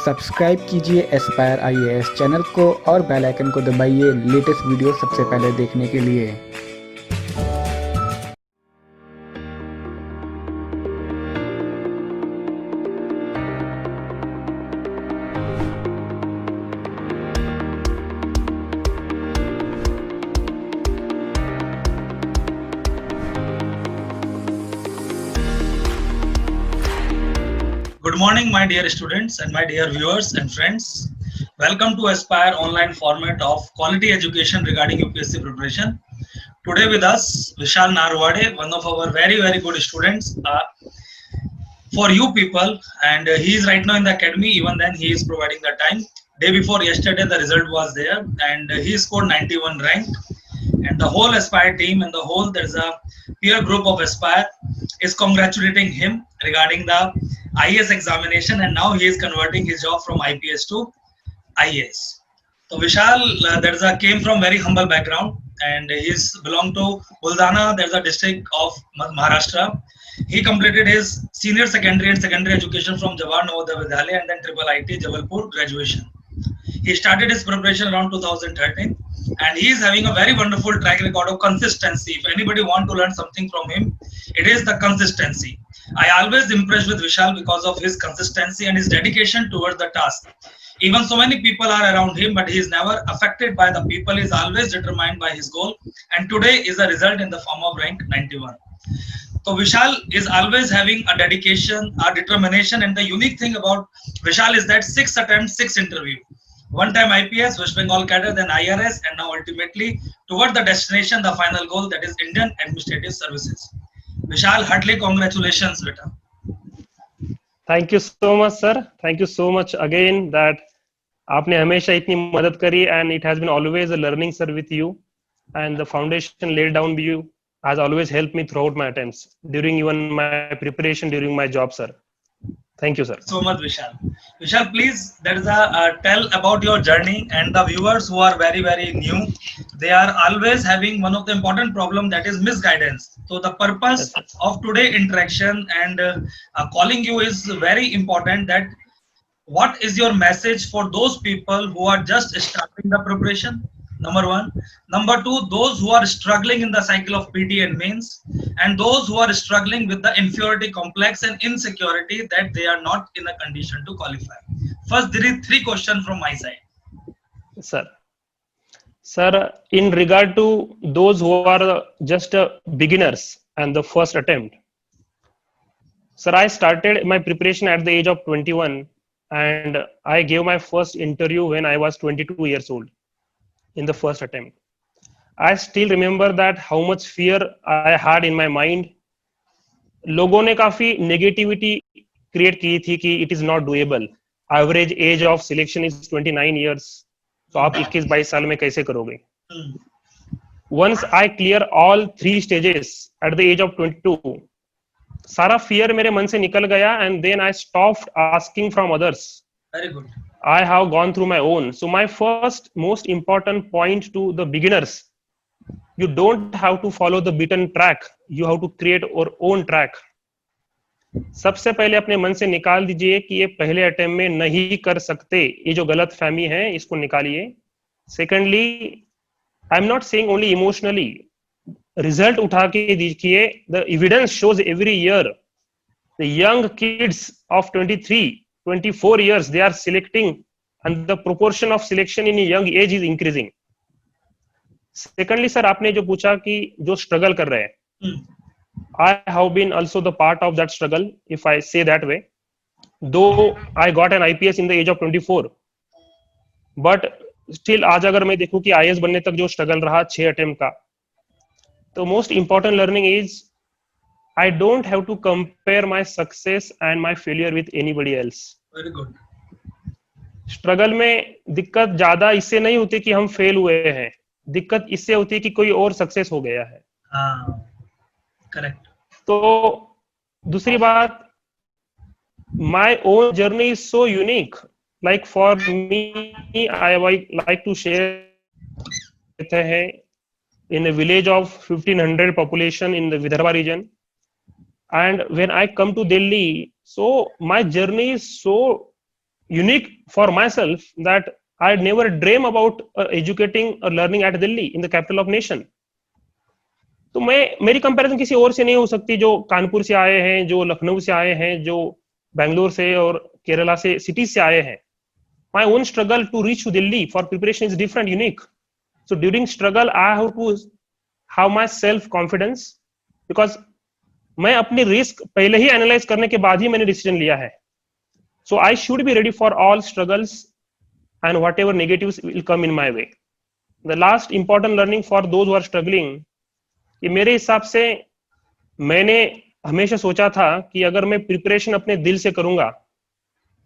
Subscribe कीजिए Aspire IAS channel को और बेल आइकन को दबाइए लेटेस्ट वीडियो सबसे पहले देखने के लिए। Good morning, my dear students and my dear viewers and friends. Welcome to Aspire online format of quality education regarding UPSC preparation. Today with us, Vishal Narwade, one of our very good students for you people, and he is right now in the academy. Even then, he is providing the time. Day before yesterday, the result was there, and he scored 91 rank. And the whole Aspire team and the whole there's a peer group of Aspire is congratulating him regarding the IAS examination, and now he is converting his job from IPS to IAS. So Vishal, came from very humble background, and he's belong to Buldana. There's a district of Maharashtra. He completed his senior secondary and secondary education from Jawahar Navodaya Vidyalaya and then Triple IT Jabalpur graduation. He started his preparation around 2013, and he is having a very wonderful track record of consistency. If anybody want to learn something from him, it is the consistency. I always impressed with Vishal because of his consistency and his dedication towards the task. Even so many people are around him, but he is never affected by the people. He is always determined by his goal, and today is a result in the form of rank 91. So Vishal is always having a dedication, a determination, and the unique thing about Vishal is that 6 attempts, 6 interview. One time IPS, West Bengal cadre, then IRS, and now ultimately toward the destination, the final goal, that is Indian Administrative Services. Vishal, heartily congratulations, beta. Thank you so much sir, thank you so much again that आपने हमेशा इतनी मदद करी and it has been always a learning sir with you and the foundation laid down by you has always helped me throughout my attempts during even my preparation during my job, sir. Thank you, sir. So much, Vishal. Vishal, please, there is tell about your journey, and the viewers who are very new, they are always having one of the important problem, that is misguidance. So the purpose of today interaction and calling you is very important. That what is your message for those people who are just starting the preparation? Number one. Number two, those who are struggling in the cycle of PT and mains, and those who are struggling with the inferiority complex and insecurity that they are not in a condition to qualify. First, there is 3 questions from my side. Sir, in regard to those who are just beginners and the first attempt, sir, I started my preparation at the age of 21, and I gave my first interview when I was 22 years old. In the first attempt, I still remember that how much fear I had in my mind. लोगों ने काफी negativity create की थी कि it is not doable. Average age of selection is 29 years. तो आप 21-22 साल में कैसे करोगे? Once I clear all 3 stages at the age of 22, सारा fear मेरे मन से निकल गया, and then I stopped asking from others. Very good. I have gone through my own. So my first most important point to the beginners, you don't have to follow the beaten track. You have to create your own track. सबसे पहले अपने मन से निकाल दीजिए कि ये पहले अटेम्प्ट में नहीं कर सकते, ये जो गलत फहमी है इसको निकालिए. Secondly, I'm not saying only emotionally. Result उठा के देखिए. The evidence shows every year the young kids of 23-24 years, they are selecting, and the proportion of selection in a young age is increasing. Secondly, sir, आपने जो पूछा कि जो struggle कर रहे हैं, I have been also the part of that struggle, if I say that way. Though I got an IPS in the age of 24, but still आज अगर मैं देखूं कि IAS बनने तक जो struggle रहा 6 attempt का, तो most important learning is I don't have to compare my success and my failure with anybody else. Very good. Struggle में दिक्कत ज्यादा इससे नहीं होती कि हम फेल हुए हैं, दिक्कत इससे होती है कि कोई और सक्सेस हो गया है. करेक्ट. तो दूसरी बात, my own journey is so unique. Like for me, I like to share in a village of 1500 population in the Vidarbha region. And when I come to Delhi, so my journey is so unique for myself that I never dream about educating or learning at Delhi in the capital of nation. तो मेरी comparison किसी और से नहीं हो सकती जो कानपुर से आए हैं, जो लखनऊ से आए हैं, जो बैंगलोर से और केरला से सिटीज से आए हैं. My own struggle to reach to Delhi for preparation is different, unique. So during struggle, I have to have my self confidence because मैं अपनी रिस्क पहले ही एनालाइज करने के बाद ही मैंने डिसीजन लिया है. So I should be ready for all struggles and whatever negatives will come in my way. The last important learning for those who are struggling, कि मेरे हिसाब से मैंने हमेशा सोचा था कि अगर मैं प्रिपरेशन अपने दिल से करूंगा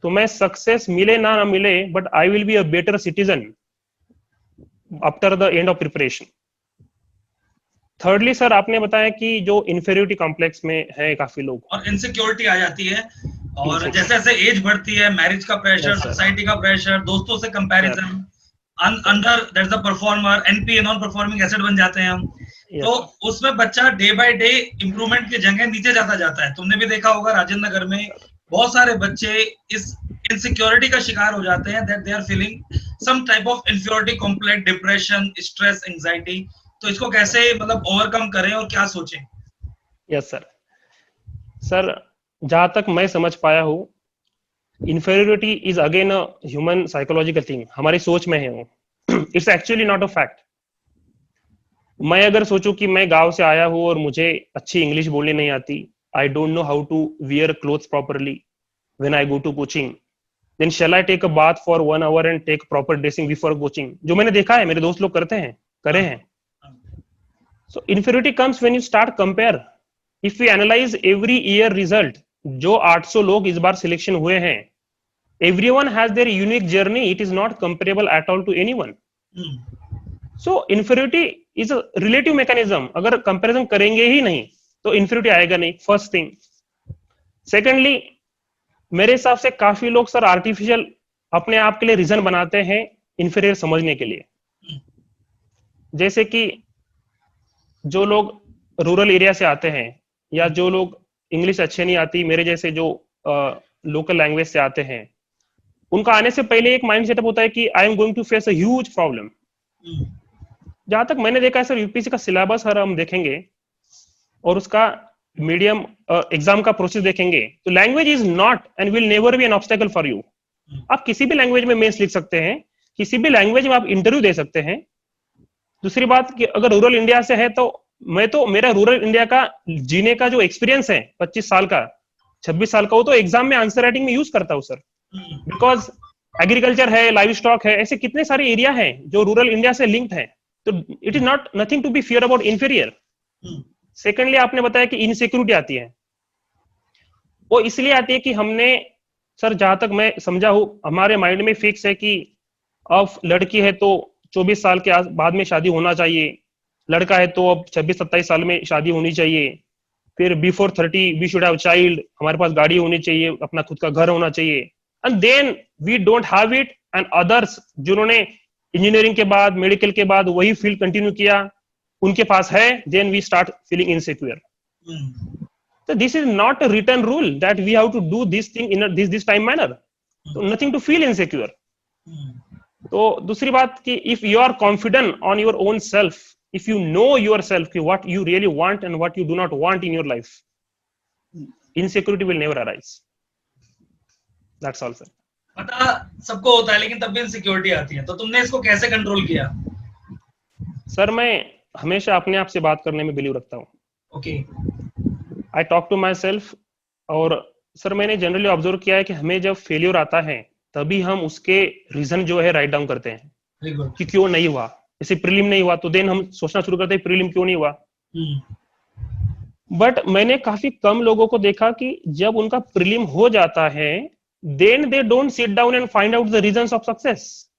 तो मैं सक्सेस मिले ना मिले but I will be a better citizen after the end of preparation. Thirdly sir आपने बताया कि जो इन्फेरियोरिटी कॉम्प्लेक्स में है काफी लोग और इनसिक्योरिटी आ जाती है और जैसे जैसे एज बढ़ती है, मैरिज का प्रेशर, सोसाइटी का प्रेशर, दोस्तों से comparison, under that is the performer, NPA non performing asset बन जाते हैं हम. तो उसमें बच्चा डे बाय डे इंप्रूवमेंट की जगह नीचे जाता है. तुमने भी देखा होगा राजेंद्र नगर में बहुत सारे बच्चे इस इनसिक्योरिटी का शिकार हो जाते हैं, that they are feeling some type of inferiority complex, depression, stress, anxiety. तो इसको कैसे मतलब ओवरकम करें और क्या सोचें? यस सर जहां तक मैं समझ पाया हूँ inferiority is again a human psychological thing, हमारी सोच में है वो. It's actually not a fact. मैं अगर सोचूं कि मैं गांव से आया हूं और मुझे अच्छी इंग्लिश बोलनी नहीं आती, I don't know how to wear clothes properly when I go to coaching, then shall I take a bath for 1 hour and take proper dressing before coaching, जो मैंने देखा है मेरे दोस्त लोग करे हैं. So inferiority comes when you start compare. If we analyze every year result, जो 800 लोग इस बार सिलेक्शन हुए हैं, everyone has their unique journey. It is not comparable at all to anyone. So inferiority is a relative mechanism. अगर comparison करेंगे ही नहीं तो inferiority आएगा नहीं. First thing. Secondly, मेरे हिसाब से काफी लोग सर आर्टिफिशियल अपने आप के लिए रीजन बनाते हैं inferior समझने के लिए. जैसे कि जो लोग रूरल एरिया से आते हैं या जो लोग इंग्लिश अच्छे नहीं आती, मेरे जैसे जो लोकल लैंग्वेज से आते हैं, उनका आने से पहले एक माइंड सेटअप होता है कि I am going to face a huge problem. जहां तक मैंने देखा है सर यूपीएससी का सिलेबस हर हम देखेंगे और उसका मीडियम एग्जाम का प्रोसेस देखेंगे तो language is not and will never be N obstacle for you. आप किसी भी लैंग्वेज में मेंस लिख सकते हैं, किसी भी लैंग्वेज में आप इंटरव्यू दे सकते हैं. दूसरी बात कि अगर रूरल इंडिया से है तो मेरा रूरल इंडिया का जीने का जो एक्सपीरियंस है 25 साल का 26 साल का, वो तो एग्जाम में आंसर राइटिंग में यूज करता हूँ सर. बिकॉज एग्रीकल्चर है, लाइव स्टॉक है, ऐसे कितने सारे एरिया हैं जो रूरल इंडिया से लिंक्ड है. तो it is not nothing to be fear about inferior. Secondly आपने बताया कि इनसिक्योरिटी आती है, वो इसलिए आती है कि हमने सर जहां तक मैं समझा हूं हमारे माइंड में फिक्स है कि अब लड़की है तो 24 साल के बाद में शादी होना चाहिए, लड़का है तो अब 26-27 साल में शादी होनी चाहिए, फिर before 30 we should have child, हमारे पास गाड़ी होनी चाहिए, अपना खुद का घर होना चाहिए. And then we don't have it. And others जिन्होंने इंजीनियरिंग के बाद मेडिकल के बाद वही फील्ड कंटिन्यू किया उनके पास है, then we start feeling insecure. So this is not a written rule that we have to do this thing in this time manner. So nothing to feel insecure. तो दूसरी बात कि if you are confident on your own self, if you know yourself कि what you really want and what you do not want in your life, insecurity will never arise. That's all, sir. पता सबको होता है लेकिन तब भी insecurity आती है, तो तुमने इसको कैसे कंट्रोल किया? सर मैं हमेशा अपने आप से बात करने में बिलीव रखता हूँ. Okay. I talk to myself. और सर मैंने जनरली ऑब्जर्व किया है कि हमें जब फेलियर आता है तभी हम उसके रीजन जो है राइट डाउन करते हैं कि क्यों नहीं हुआ. जैसे प्रीलिम नहीं हुआ तो देन हम सोचना शुरू करते हैं प्रीलिम क्यों नहीं हुआ. बट मैंने काफी कम लोगों को देखा कि जब उनका प्रीलिम हो जाता है then they don't sit down and find out the reasons of success.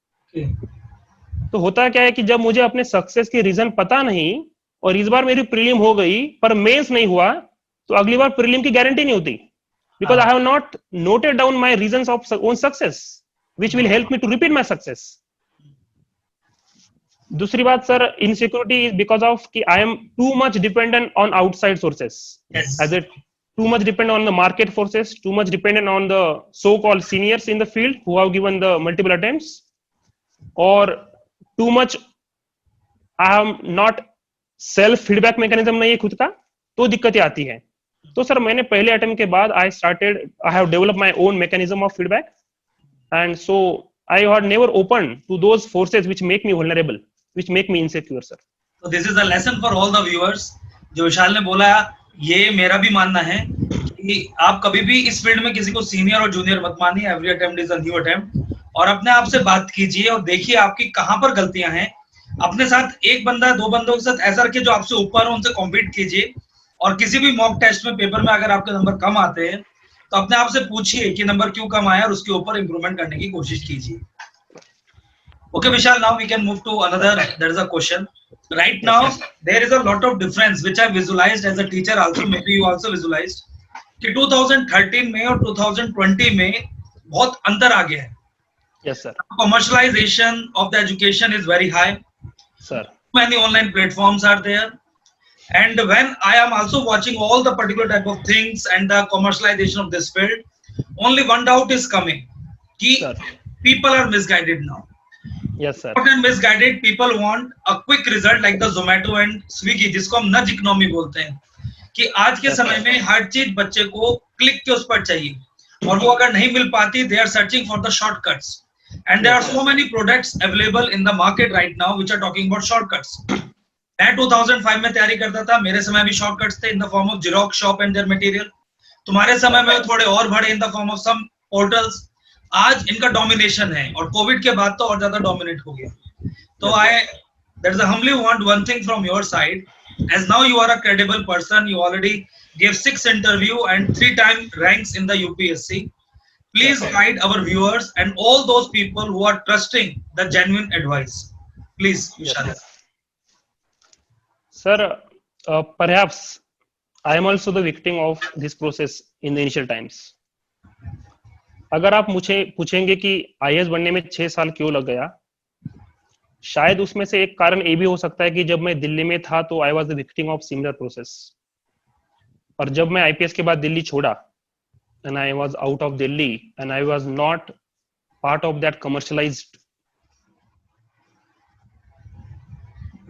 तो होता क्या है कि जब मुझे अपने सक्सेस के रीजन पता नहीं और इस बार मेरी प्रीलिम हो गई पर मेंस नहीं हुआ तो अगली बार प्रीलिम की गारंटी नहीं होती. Because I have not noted down my reasons of own success, which will help me to repeat my success. दूसरी बात sir insecurity is because of कि I am too much dependent on outside sources. Yes. As a too much dependent on the market forces, too much dependent on the so-called seniors in the field who have given the multiple attempts, or too much I am not self feedback mechanism नहीं है खुद का, तो दिक्कतें आती हैं. तो sir मैंने पहले अटेम्प्ट के बाद I have develop my own mechanism of feedback, and so I had never open to those forces which make me vulnerable, which make me insecure sir. So this is a lesson for all the viewers. जो विशाल ने बोला ये मेरा भी मानना है कि आप कभी भी इस फील्ड में किसी को सीनियर और जूनियर मत मानिए. Every attempt is a new attempt. और अपने आप से बात कीजिए और देखिए आपकी कहाँ पर गलतियां हैं. अपने साथ एक बंदा दो बंदों के साथ ऐसा रखिए जो आपसे ऊपर हो, उनसे कॉम्पीट कीजिए. और किसी भी मॉक टेस्ट में पेपर में अगर आपके नंबर कम आते हैं तो अपने आप से पूछिए कि नंबर क्यों कम आया और उसके ऊपर इंप्रूवमेंट करने की कोशिश कीजिए. Okay, Vishal, now we can move to another. There is a question. Right now, there is a lot of difference which I visualized as a teacher also. Maybe you also visualized. कि 2013 में और 2020 में बहुत अंतर आ गया है. Yes, sir. Commercialization of the education is very high. Sir. Many online platforms are there. And when I am also watching all the particular type of things and the commercialization of this field, only one doubt is coming. कि people are misguided now. Yes, sir. And misguided people want a quick result like the Zomato and Swiggy, जिसको हम नज economy बोलते हैं, कि आज के समय में हर चीज बच्चे को क्लिक के उस पर चाहिए, और वो अगर नहीं मिल पाती, they are searching for the shortcuts, and there are so many products available in the market right now which are talking about shortcuts. मैं 2005 में तैयारी करता था, मेरे समय भी shortcuts थे in the form of Xerox shop and their material. तुम्हारे समय में थोड़े और बढ़े in the form of some portals. आज इनका डोमिनेशन है और कोविड के बाद तो और ज्यादा डोमिनेट हो गया. तो that is a humbly want one thing from your side, as now you are a credible person, you already gave 6 interview and 3-time ranks in the UPSC. Please guide our viewers and all those people who are trusting the genuine advice. Please, Vishal. Sir, perhaps I am also the victim of this process in the initial times. अगर आप मुझे पूछेंगे कि IAS बनने में 6 साल क्यों लग गया, शायद उसमें से एक कारण ये भी हो सकता है कि जब मैं दिल्ली में था तो आई was the victim of similar process, और जब मैं आईपीएस के बाद दिल्ली छोड़ा and I was out of Delhi and I was not part of that commercialised.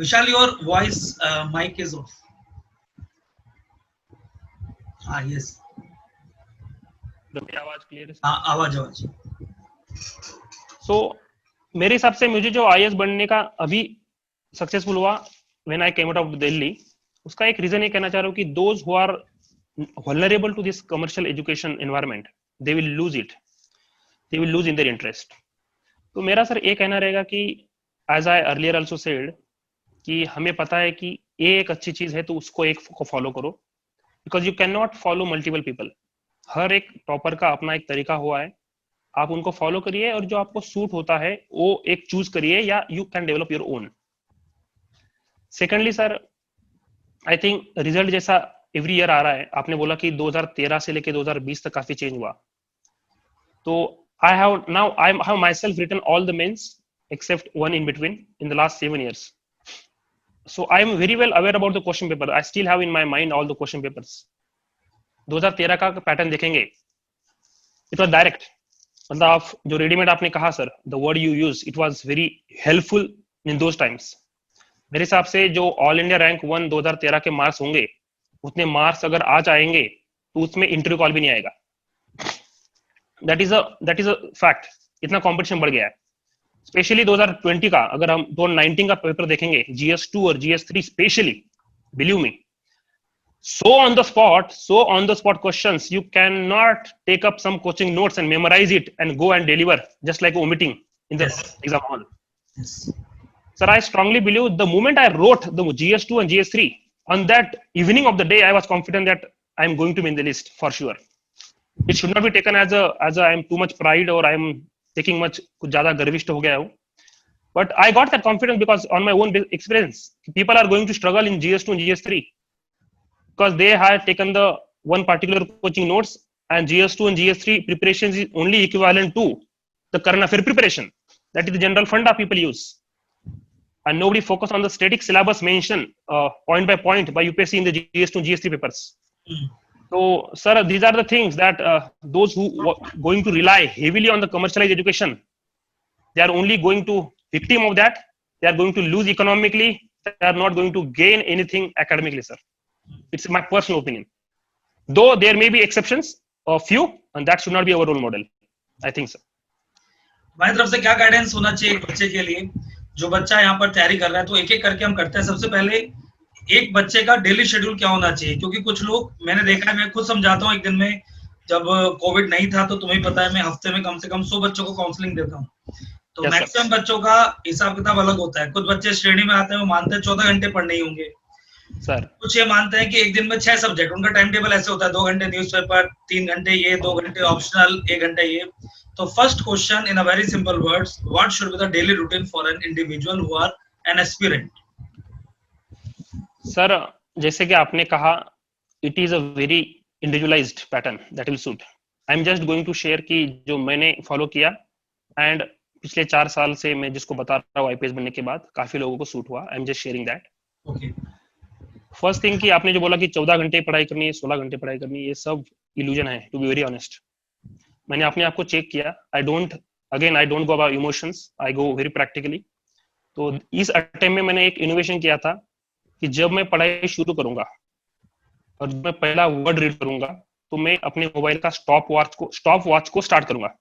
Vishal, your voice mic is off. Yes. आवाज क्लियर है? आवाज. सो मेरे हिसाब से मुझे जो आईएएस बनने का अभी सक्सेसफुल हुआ when I came out of Delhi, उसका एक रीजन ये कहना चाह रहा हूँ कि those who are vulnerable to this commercial education environment, they will lose it, they will lose in their interest. तो मेरा सर ये कहना रहेगा कि as I earlier also said कि हमें पता है कि ये एक अच्छी चीज है तो उसको एक को फॉलो करो, because you can not follow multiple people. हर एक टॉपर का अपना एक तरीका हुआ है, आप उनको फॉलो करिए और जो आपको सूट होता है वो एक चूज करिए, या you can develop your own. Secondly sir, I think result जैसा एवरी ईयर आ रहा है. आपने बोला कि 2013 से लेके 2020 तक काफी चेंज हुआ, तो I have myself written all the mains except one in between in the last 7 years. So I am very well aware about the question paper. I still have in my mind all the question papers. 2013 का pattern देखेंगे, it was direct. मतलब आप जो readymade आपने कहा sir, the word you use, it was very helpful in those times. मेरे हिसाब से जो ऑल इंडिया रैंक 1 2013 के मार्क्स होंगे, उतने मार्क्स अगर आज आएंगे तो उसमें इंटरव्यू कॉल भी नहीं आएगा. That is a fact. इतना कॉम्पिटिशन बढ़ गया है. स्पेशली 2020 का, अगर हम 2019 का पेपर देखेंगे, GS2 और GS3 specially, believe me, so on the spot questions. You cannot take up some coaching notes and memorize it and go and deliver just like omitting in the exam hall. Yes. Sir, I strongly believe the moment I wrote the GS2 and GS3, on that evening of the day I was confident that I am going to be in the list for sure. It should not be taken as a I am too much pride or I am taking much, कुछ ज्यादा गर्विष्ठ हो गया हूँ. But I got that confidence because on my own experience, people are going to struggle in GS2 and GS3 because they had taken the one particular coaching notes, and GS2 and GS3 preparations is only equivalent to the current affair preparation. That is the general funda people use, and nobody focus on the static syllabus mentioned point by point by UPSC in the GS2 and GS3 papers. So, sir, these are the things that those who going to rely heavily on the commercialized education, they are only going to victim of that. They are going to lose economically. They are not going to gain anything academically, sir. It's my personal opinion. Though there may be exceptions, a few, and that should not be our role model. I think so. हमारी तरफ से क्या guidance होना चाहिए एक बच्चे के लिए, जो बच्चा यहाँ पर तैयारी कर रहा है, तो एक एक करके हम करते हैं। सबसे पहले एक बच्चे का डेली शेड्यूल क्या होना चाहिए, क्योंकि कुछ लोग मैंने देखा है, मैं खुद समझाता हूँ, एक दिन में जब कोविड नहीं था तो तुम्हें पता है मैं हफ्ते में कम से कम 100 बच्चों को काउंसलिंग देता हूँ, तो Yes, sir. मैक्सिमम बच्चों का हिसाब किताब अलग होता है। कुछ बच्चे श्रेणी में आते हैं, वो मानते हैं 14 घंटे पढ़ने ही होंगे, Sir, कुछ ये मानते हैं कि एक दिन में 6 सब्जेक्ट, उनका टाइम टेबल ऐसे होता है, 2 घंटे न्यूज़पेपर, 3 घंटे ये, 2 घंटे ऑप्शनल, 1 घंटे ये। तो first question in a very simple words, what should be the daily routine for an individual who are an aspirant? sir, जैसे कि आपने कहा, it is a very individualized pattern that will suit. I am just going to share कि जो मैंने follow किया and पिछले 4 साल से मैं जिसको बता रहा हूँ आईपीएस बनने के बाद काफी लोगों को सूट हुआ। आई am just sharing that. Okay, first thing कि आपने जो बोला कि 14 घंटे पढ़ाई करनी है, 16 घंटे पढ़ाई करनी है, ये सब इल्यूजन है, टू बी वेरी ऑनेस्ट। मैंने अपने आप को चेक किया। I don't go about emotions, I go very practically. तो इस अटेम्प्ट में मैंने एक इनोवेशन किया था कि जब मैं पढ़ाई शुरू करूंगा और जब मैं पहला वर्ड रीड करूंगा तो मैं अपने मोबाइल का स्टॉप वॉच को स्टार्ट करूंगा,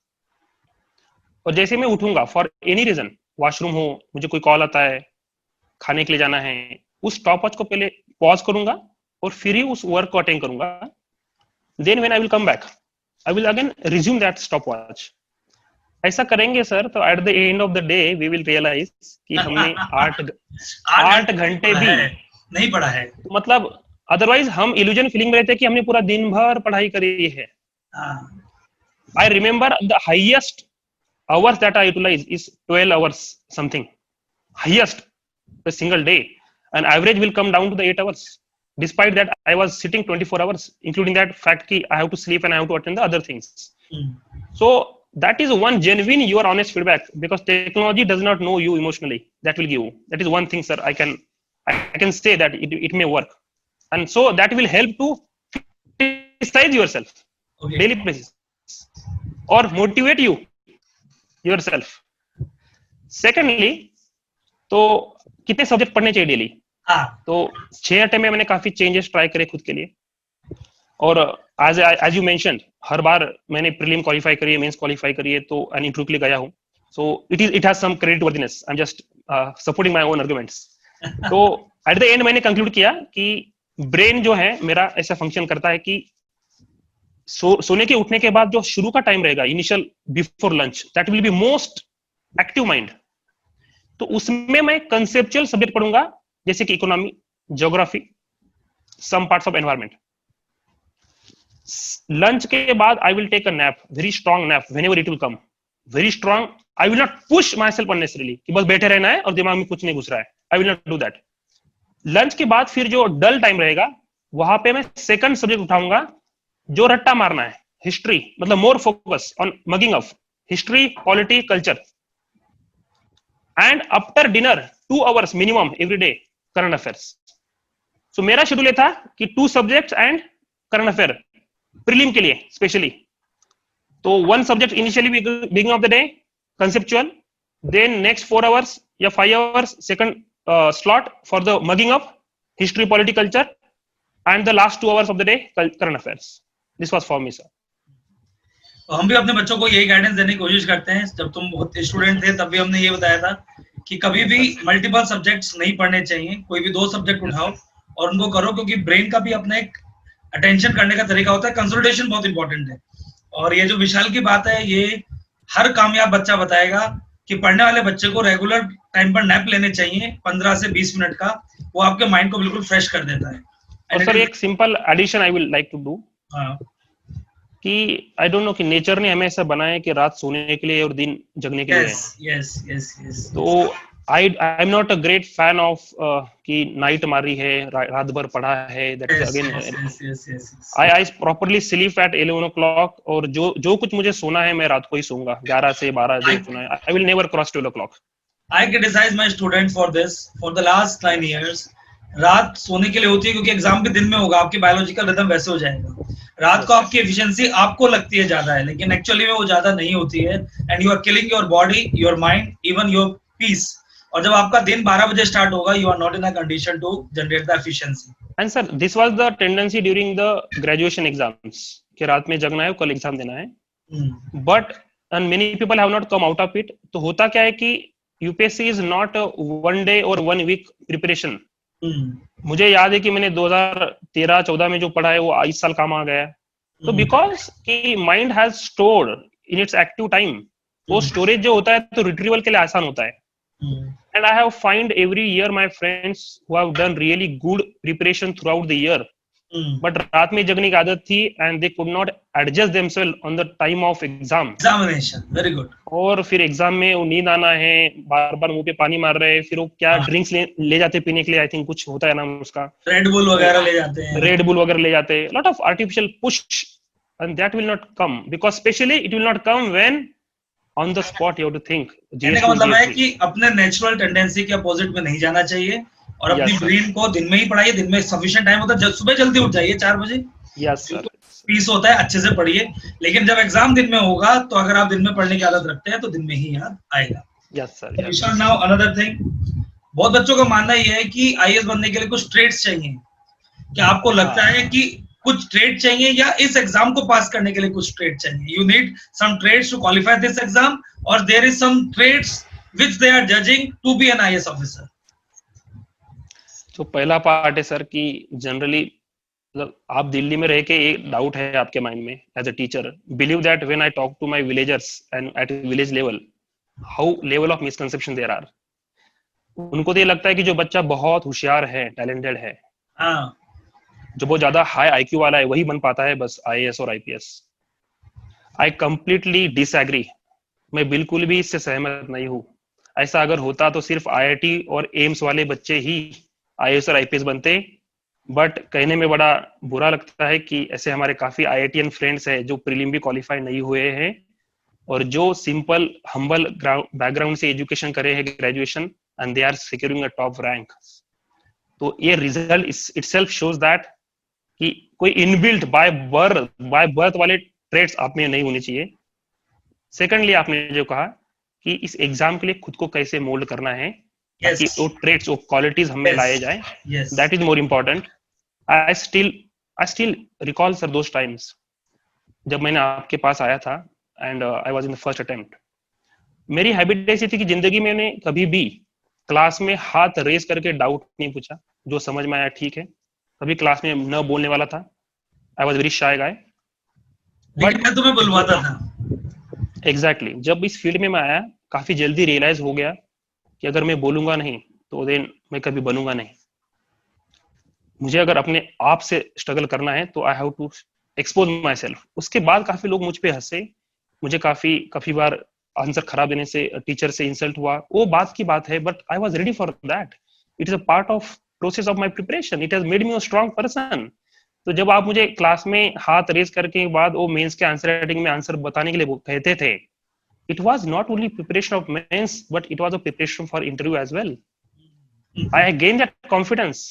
और जैसे मैं उठूंगा फॉर एनी रीजन, वॉशरूम हो, मुझे कोई कॉल आता है, खाने के लिए जाना है, उस स्टॉप वॉच को पहले पॉज करूंगा और फिर ही उस वर्क को अटेंड करूंगा। Then when I will come back, I will again resume that stopwatch. ऐसा करेंगे सर तो at the end of the day we will realise कि हमने 8 घंटे भी नहीं पढ़ा है। तो मतलब अदरवाइज हम इल्यूजन फीलिंग में रहते हैं कि हमने पूरा दिन भर पढ़ाई करी है। I remember the highest hours that I utilize is 12 hours something, highest a single day, and average will come down to the 8 hours. Despite that, I was sitting 24 hours, including that fact that I have to sleep and I have to attend the other things. So that is one genuine, your honest feedback, because technology does not know you emotionally. That will give you. That is one thing, sir. I can say that it may work, and so that will help to criticize yourself daily basis or motivate you yourself. Secondly, तो कितने subject पढ़ने चाहिए daily? तो 6 attempt में मैंने काफी changes try करे खुद के लिए, और एज यू मेंशन्ड हर बार मैंने प्रीलिम क्वालिफाई करी है, मेंस क्वालिफाई करी है, तो एन इंटरव्यू के लिए गया हूँ। So it has some creditworthiness, I am just supporting my own arguments. तो एट द एंड मैंने कंक्लूड किया कि ब्रेन जो है मेरा ऐसा फंक्शन करता है कि सोने के उठने के बाद जो शुरू का टाइम रहेगा, initial before lunch, that will be most active mind. तो उसमें मैं कंसेप्चुअल सब्जेक्ट पढ़ूंगा, जैसे कि economy, geography, some parts of environment. Lunch के बाद I will take a nap, very strong nap, whenever it will come, very strong. I will not push myself unnecessarily कि बस बैठे रहना है और दिमाग में कुछ नहीं घुस रहा है। आई will not do that. Lunch के बाद फिर जो डल टाइम रहेगा, वहां पे मैं सेकंड सब्जेक्ट उठाऊंगा जो रट्टा मारना है, हिस्ट्री, मतलब more focus on mugging of history, polity, culture. And after dinner 2 hours minimum every day current affairs. So मेरा शेड्यूल ये था कि 2 subjects and current affair prelim के लिए स्पेशली। तो 1 subject initially beginning of the day conceptual, then next 4 hours या 5 hours second slot for the mugging of history, polity, culture, and the last 2 hours of the day current affairs. This was for me, sir. तो हम भी अपने बच्चों को यही guidance देने की कोशिश करते हैं। जब तुम बहुत स्टूडेंट थे तब भी हमने ये बताया था कि कभी भी मल्टीपल सब्जेक्ट्स नहीं पढ़ने चाहिए, कोई भी 2 सब्जेक्ट उठाओ और उनको करो, क्योंकि ब्रेन का भी अपना एक अटेंशन करने का तरीका होता है। कंसंट्रेशन बहुत इंपॉर्टेंट है, और ये जो विशाल की बात है, ये हर कामयाब बच्चा बताएगा कि पढ़ने वाले बच्चे को रेगुलर टाइम पर नैप लेने चाहिए 15 से 20 मिनट का। वो आपके माइंड को बिल्कुल फ्रेश कर देता है। और सर एक simple addition I will like to do कि आई डोंट नो कि नेचर ने हमें ऐसा बनाया है कि रात सोने के लिए और दिन जगने के लिए। यस। तो I am not a great fan of कि नाइट मारी है, रात भर पढ़ा है, that is again I properly sleep at 11 o'clock, और जो कुछ मुझे सोना है मैं रात को ही सोऊंगा, 11 से 12 जो सोना है। I will never cross 12 o'clock. I criticize my students for this for the last 9 years. रात सोने के लिए होती है क्योंकि एग्जाम भी दिन में होगा, आपकी बायोलॉजिकल रिदम वैसे हो जाएगा। रात को Yes. आपकी एफिशिएंसी आपको लगती है ज्यादा है, लेकिन एक्चुअली में वो ज्यादा नहीं होती है, and you are killing your body, your mind, even your peace. और जब आपका दिन 12 बजे स्टार्ट होगा, you are not in a condition to generate the efficiency. And sir, this was the tendency during the graduation exams कि रात में जगना है, कल एग्जाम देना है. But and many people have not come out of it. तो होता क्या है कि UPSC is not one day or 1 week preparation. मुझे याद है कि मैंने 2013-14 में जो पढ़ा है वो इस साल काम आ गया. तो बिकॉज कि mind has stored in its active time, वो स्टोरेज जो होता है तो रिट्रीवल के लिए आसान होता है. And I have find every year my friends who have done really good preparation throughout the year, but रात में जगने की आदत थी and they could not adjust themselves on the time of examination. Very good. और फिर exam में वो नींद आना है, बार बार मुंह पे पानी मार रहे हैं, फिर वो क्या ड्रिंक्स ले जाते पीने के लिए, आई थिंक कुछ होता है नाम उसका, रेड बुल वगैरह ले जाते हैं, रेड बुल वगैरह ले जाते हैं, lot of artificial push, and that will not come because especially it will not come when on the spot you have to think. कहने का मतलब है कि अपने नेचुरल टेंडेंसी के अपोजिट में नहीं जाना चाहिए और अपनी ब्रेन को दिन में ही पढ़ाइए. दिन में सफिशिएंट टाइम होता है, सुबह जल्दी उठ जाइए 4 बजे. यस सर, पीस होता है, अच्छे से पढ़िए. लेकिन जब एग्जाम दिन में होगा तो अगर आप दिन में पढ़ने की आदत रखते हैं तो दिन में ही याद आएगा. Yes sir. Now another thing, बहुत बच्चों का मानना ये है कि आईएएस बनने के लिए कुछ ट्रेड्स चाहिए. क्या आपको लगता है कि कुछ ट्रेड चाहिए या इस एग्जाम को पास करने के लिए कुछ ट्रेड चाहिए? You need some trades to qualify this exam और there is some trades which they are judging to be an IAS officer. तो पहला पार्ट है सर कि जनरली मतलब आप दिल्ली में रह के एक डाउट है आपके माइंड में as a teacher, believe that when I talk to my villagers and at village level how level of misconception there are. उनको तो ये लगता है कि जो बच्चा बहुत होशियार है, टैलेंटेड है, जो बहुत ज्यादा हाई आईक्यू वाला है वही बन पाता है बस आईएएस और आईपीएस. I completely disagree. मैं बिल्कुल भी इससे सहमत नहीं हूँ. ऐसा अगर होता तो सिर्फ आईआईटी और एम्स वाले बच्चे ही आईएएस और आईपीएस बनते. बट कहने में बड़ा बुरा लगता है कि ऐसे हमारे काफी आईआईटीएन फ्रेंड्स हैं जो प्रीलिम भी क्वालिफाई नहीं हुए हैं और जो सिंपल हम्बल बैकग्राउंड से एजुकेशन करे हैं graduation and they are securing a top rank. तो ये रिजल्ट इटसेल्फ शोज दैट कि कोई इनबिल्ट बाय बर्थ वाले ट्रेड्स आप में नहीं होने चाहिए. सेकेंडली आपने जो कहा कि इस एग्जाम के लिए खुद को कैसे मोल्ड करना है ताकि वो ट्रेड्स, वो क्वालिटीज हमें लाए जाए, that is more important. I still recall sir those times जब मैंने आपके पास आया था and I was in the first attempt. मेरी हैबिट ऐसी थी कि जिंदगी में मैंने कभी भी क्लास में हाथ रेज करके डाउट नहीं पूछा. जो समझ में आया ठीक है, कभी क्लास में न बोलने वाला था. I was very shy guy. But मैं तुम्हें बुलवाता था. एग्जैक्टली. जब इस फील्ड में मैं आया काफी जल्दी रियलाइज हो गया कि अगर मैं बोलूंगा नहीं तो देन मैं कभी बनूंगा नहीं. मुझे अगर अपने आप से स्ट्रगल करना है तो I have to expose myself. उसके बाद काफी लोग मुझ पे हंसे, मुझे काफी बार आंसर खराब देने से टीचर से इंसल्ट हुआ, वो बात की बात है. But I was ready for that. It is a part of process of my preparation. It has made me a strong person. तो जब आप मुझे क्लास में हाथ रेज करके बाद वो मेंस के आंसर राइटिंग में आंसर बताने के लिए कहते थे, it was not only preparation of mains but it was a preparation for interview as well. I gained that confidence.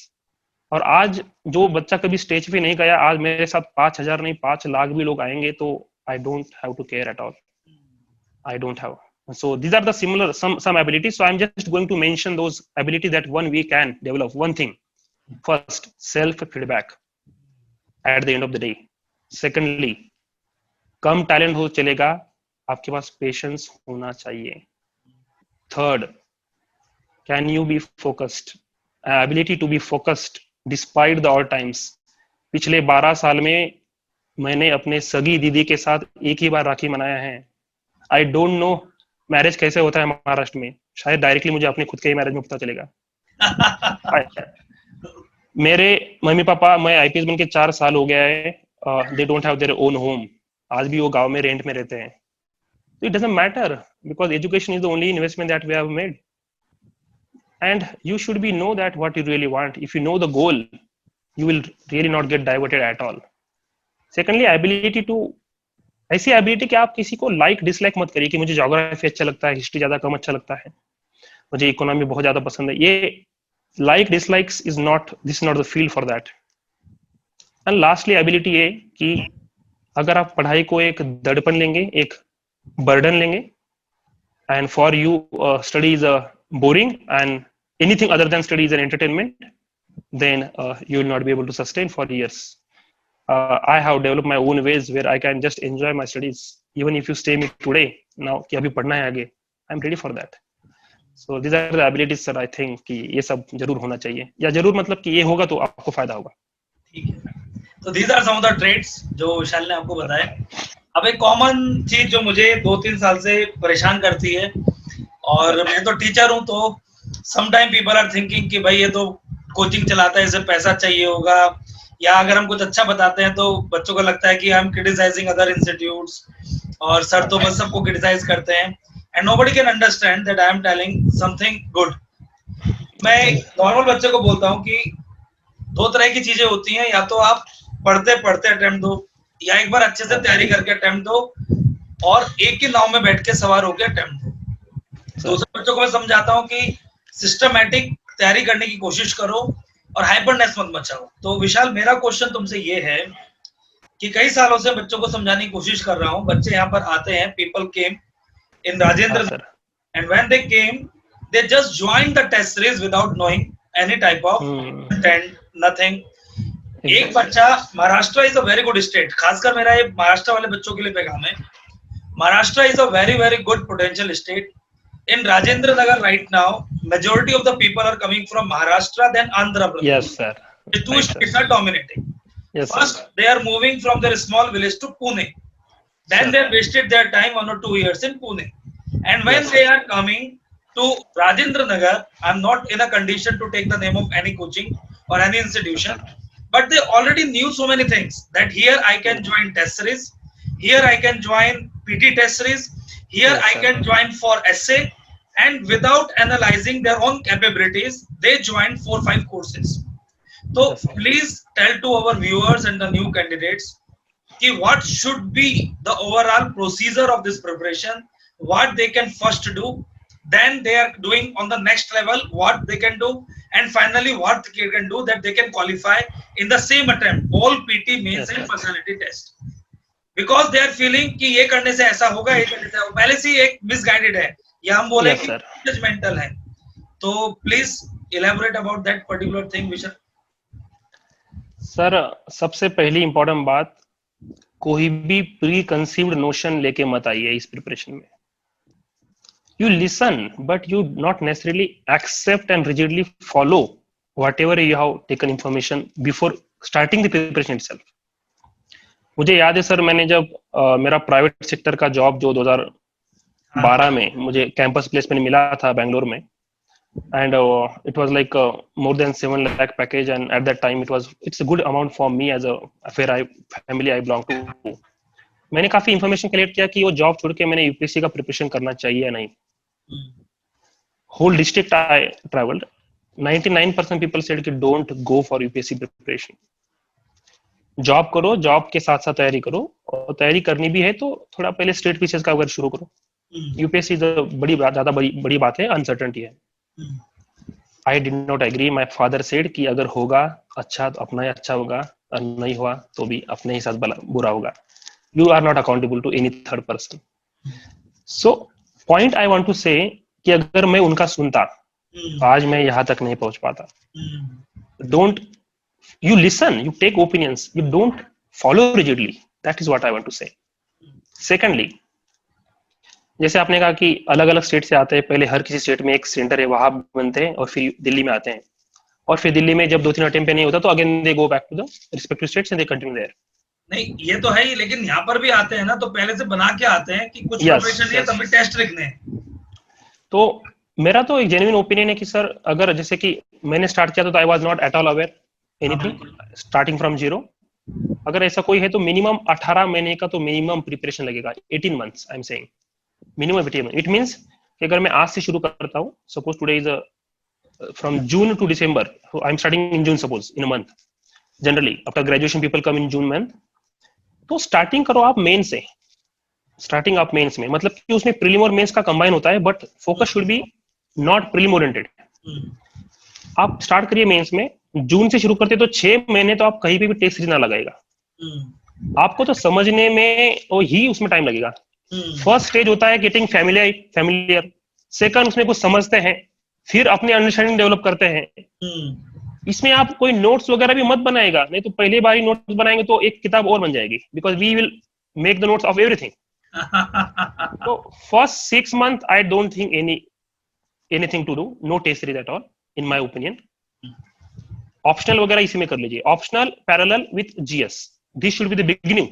और आज जो बच्चा कभी स्टेज पे नहीं गया, आज मेरे साथ 5,000 नहीं 5 लाख भी लोग आएंगे तो I don't have to care at all. I don't have. So these are the similar some abilities. So I'm just going to mention those abilities that we can develop. One thing, first, self feedback at the end of the day. Secondly, कम talent हो चलेगा, आपके पास patience होना चाहिए. Third, can you be focused, ability to be focused despite the all times. पिछले 12 साल में मैंने अपने सगी दीदी के साथ एक ही बार राखी मनाया है. आई डोंट नो मैरिज कैसे होता है महाराष्ट्र में, शायद डायरेक्टली मुझे अपने खुद के ही मैरिज में पता चलेगा. मेरे मम्मी पापा, मैं आईपीएस बन के 4 साल हो गया है, they don't have their own home. आज भी वो गांव में रेंट में रहते हैं. It doesn't matter because education is the only investment that we have made. And you should be know that what you really want. If you know the goal, you will really not get diverted at all. Secondly, ability to, ऐसी ability कि आप किसी को like dislike मत करिए कि मुझे geography अच्छा लगता है, history ज्यादा कम अच्छा लगता है, मुझे economy बहुत ज्यादा पसंद है. ये like dislikes is not, this is not the field for that. And lastly ability ये कि अगर आप पढ़ाई को एक दड़पन लेंगे, एक बर्डन लेंगे, and for you study is boring and anything other than study is an entertainment, then you will not be able to sustain for years. I have developed my own ways where I can just enjoy my studies even if you stay me today now कि अभी पढ़ना है आगे, I'm ready for that. So these are the abilities sir, I think कि ये सब जरूर होना चाहिए, या जरूर मतलब कि ये होगा तो आपको फायदा होगा. ठीक है, तो these are some of the traits जो विशाल ने आपको बताया. अब एक कॉमन चीज जो मुझे 2-3 साल से परेशान करती है, और मैं तो टीचर हूँ, तो समटाइम पीपल आर थिंकिंग कि भाई ये तो कोचिंग चलाता है, इसे पैसा चाहिए होगा, या अगर हम कुछ अच्छा बताते हैं तो बच्चों को लगता है कि I am criticizing other institutes, और सर तो बस सबको क्रिटिसाइज करते हैं, and nobody can understand that I am telling something good. मैं नॉर्मल बच्चे को बोलता हूँ कि दो तरह की चीजें होती हैं, या तो आप पढ़ते पढ़ते अटेम्प्ट दो, या एक बार अच्छे से तैयारी करके अटेम्प्ट दो, और एक ही नाव में बैठ के सवार होकर अटेम्प्ट दो. दूसरे बच्चों को मैं समझाता हूँ कि सिस्टमैटिक तैयारी करने की कोशिश करो और हाइपरनेस मत मचाओ. तो विशाल, मेरा क्वेश्चन तुमसे ये है कि कई सालों से बच्चों को समझाने की कोशिश कर रहा हूँ. बच्चे यहाँ पर आते हैं, people came in Rajendra, and when they came they just join the test series without knowing any type of content, nothing. एक बच्चा, Maharashtra is a very good state, खासकर मेरा ये महाराष्ट्र वाले बच्चों के लिए पैगाम है. Maharashtra is a very very good potential state. In Rajendra Nagar right now, majority of the people are coming from Maharashtra, then Andhra Pradesh. Yes, sir. The two states are dominating. Yes, First, sir. they are moving from their small village to Pune. Then Sir. they wasted their time 1 or 2 years in Pune. And when Yes, they are coming to Rajendra Nagar, I'm not in a condition to take the name of any coaching or any institution, but they already knew so many things that here I can join test series, here I can join PT test series, here Yes, I sir. can join for essay, and without analyzing their own capabilities, they join 4-5 courses. So Yes, sir. please tell to our viewers and the new candidates ki what should be the overall procedure of this preparation, what they can first do, then they are doing on the next level what they can do, and finally what they can do that they can qualify in the same attempt all PT, mains, Yes, and sir. personality test. Because they are feeling कि ये करने से ऐसा होगा, ये करने से पहले से ही एक मिसगाइडेड है, या हम बोले Yes, कि sir. जजमेंटल है. तो please elaborate about that particular thing Vishal. Sir, सबसे पहली इंपॉर्टेंट बात, कोई भी प्री कंसीव्ड नोशन लेके मत आइए इस प्रिपरेशन में. You listen but you not necessarily accept and rigidly follow whatever you have taken information before starting the preparation itself. मुझे याद है सर, मैंने जब मेरा प्राइवेट सेक्टर का जॉब जो 2012 में मुझे कैंपस प्लेसमेंट मिला था बैंगलोर में, and it was like more than 7 lakh package, and at that time it's a good amount for me as a family I belong to. मैंने काफी इंफॉर्मेशन कलेक्ट किया कि वो जॉब छोड़ के मैंने यूपीएससी का प्रिपरेशन करना चाहिए या नहीं. Whole district I travelled, 99% people said कि don't go for UPSC preparation. Job करो, जॉब के साथ साथ तैयारी करो, और तैयारी करनी भी है तो थोड़ा पहले स्टेट पीसीएस का अगर शुरू करो. यूपीएससी ज्यादा बड़ी बात है, अनसर्टेनिटी है. I did not agree. My father said कि अगर होगा अच्छा तो अपना ही अच्छा होगा, और नहीं हुआ तो भी अपने ही साथ बुरा होगा. You are not accountable to any third person. So point I want to say कि अगर मैं उनका सुनता, आज मैं यहाँ तक नहीं पहुंच पाता. Don't, you listen, you take opinions, you don't follow rigidly. That is what I want to say. Secondly, जैसे आपने कहा कि अलग अलग स्टेट से आते हैं, पहले हर किसी स्टेट में एक सेंटर है, वहां बनते हैं, और फिर दिल्ली में आते हैं, और फिर दिल्ली में जब 2-3 अटेम्प्ट पे नहीं होता तो again they go back to the respective states and they continue there. नहीं, ये तो है ही, लेकिन यहाँ पर भी आते हैं ना, तो पहले से बना के आते हैं कि कुछ प्रिपरेशन है, तभी टेस्ट लिखने हैं. तो मेरा तो एक जेन्युइन ओपिनियन है कि सर, अगर जैसे कि मैंने स्टार्ट किया तो I was not at all aware anything, starting from zero. अगर ऐसा कोई है तो मिनिमम 18 महीने का तो मिनिमम प्रिपरेशन लगेगा. 18 months I am saying, minimum 18 months. It means कि अगर मैं आज से शुरू करता हूँ, suppose today is from June to December, I am starting in June, suppose in a month. Generally after graduation people come in June month. तो starting करो आप मेन से, स्टार्टिंग आप मेंस में, मतलब कि उसमें प्रीलिम और मेंस का कंबाइन होता है, but focus should be not prelim oriented. आप स्टार्ट करिए मेंस में, जून से शुरू करते तो 6 महीने तो आप कहीं पे भी टेस्ट सीरीज ना लगाएगा, आपको तो समझने में और ही उसमें टाइम लगेगा। फर्स्ट स्टेज होता है गेटिंग फैमिलियर, सेकंड उसमें कुछ समझते हैं, फिर अपनी अंडरस्टैंडिंग डेवलप करते हैं। इसमें आप कोई नोट्स वगैरह भी मत बनाएगा, नहीं तो पहली बार ही नोट्स बनाएंगे तो एक किताब और बन जाएगी, because we will make the notes of everything. तो first 6 months I don't think anything to do, no test series at all in my opinion. Optional वगैरह इसी में कर लीजिए, optional parallel with GS, this should be the beginning.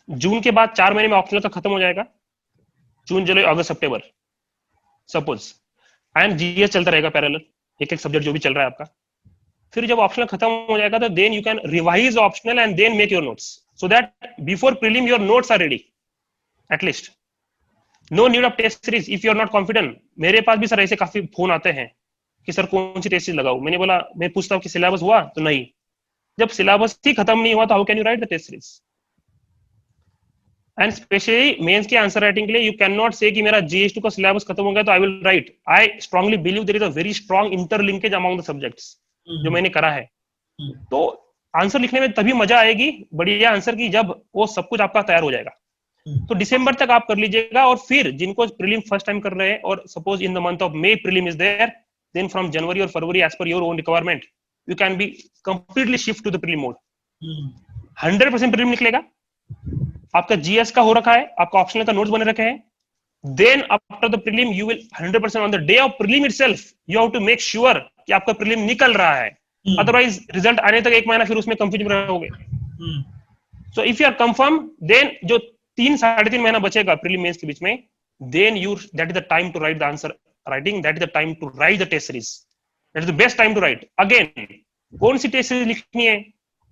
जून के बाद 4 महीने में ऑप्शनल का खत्म हो जाएगा, जून जुलाई अगस्त सितंबर सपोज, एंड जीएस चलता रहेगा पैरेलल, एक एक सब्जेक्ट जो भी चल रहा है आपका। फिर जब ऑप्शनल खत्म हो जाएगा तो then you can revise optional and then make your notes, so that before prelim your notes are ready at least. No need of test series if you are not confident. मेरे पास भी सर ऐसे काफी phone आते हैं कि sir कौन सी टेस्ट सीरीज लगाऊं, मैंने बोला, मैं पूछता हूँ कि सिलेबस हुआ, तो नहीं। जब सिलेबस ही खत्म नहीं हुआ तो how can you write the test series? And specially mains के आंसर राइटिंग के लिए यू कैन नॉट से कि मेरा जीएस2 का सिलेबस खत्म हो गया तो I will write. I strongly believe there is a very strong interlinkage among the subjects, जो मैंने करा है। तो आंसर लिखने में तभी मजा आएगी बढ़िया आंसर की, जब वो सब कुछ आपका तैयार हो जाएगा। तो दिसंबर तक आप कर लीजिएगा, और फिर जिनको प्रीलिम फर्स्ट टाइम कर रहे हैं, और suppose in the month of May prelim is there, then from January और February as per your own requirement you can be completely shift to the prelim mode. 100% prelim निकलेगा, आपका GS का हो रखा है, आपका ऑप्शनल का नोट्स बने रखे हैं। Then after the prelim you will 100% on the day of prelim itself you have to make sure कि आपका प्रीलिम निकल रहा है, अदरवाइज रिजल्ट आने तक 1 महीना फिर उसमें कंफ्यूजन में रहोगे। So if you are confirm, then जो 3-3.5 महीना बचेगा प्रीलिम मेंस के बीच में, then you that is the time to write the answer writing, that is the time to write the test series, that is the best time to write. Again कौन सी test series लिखनी है,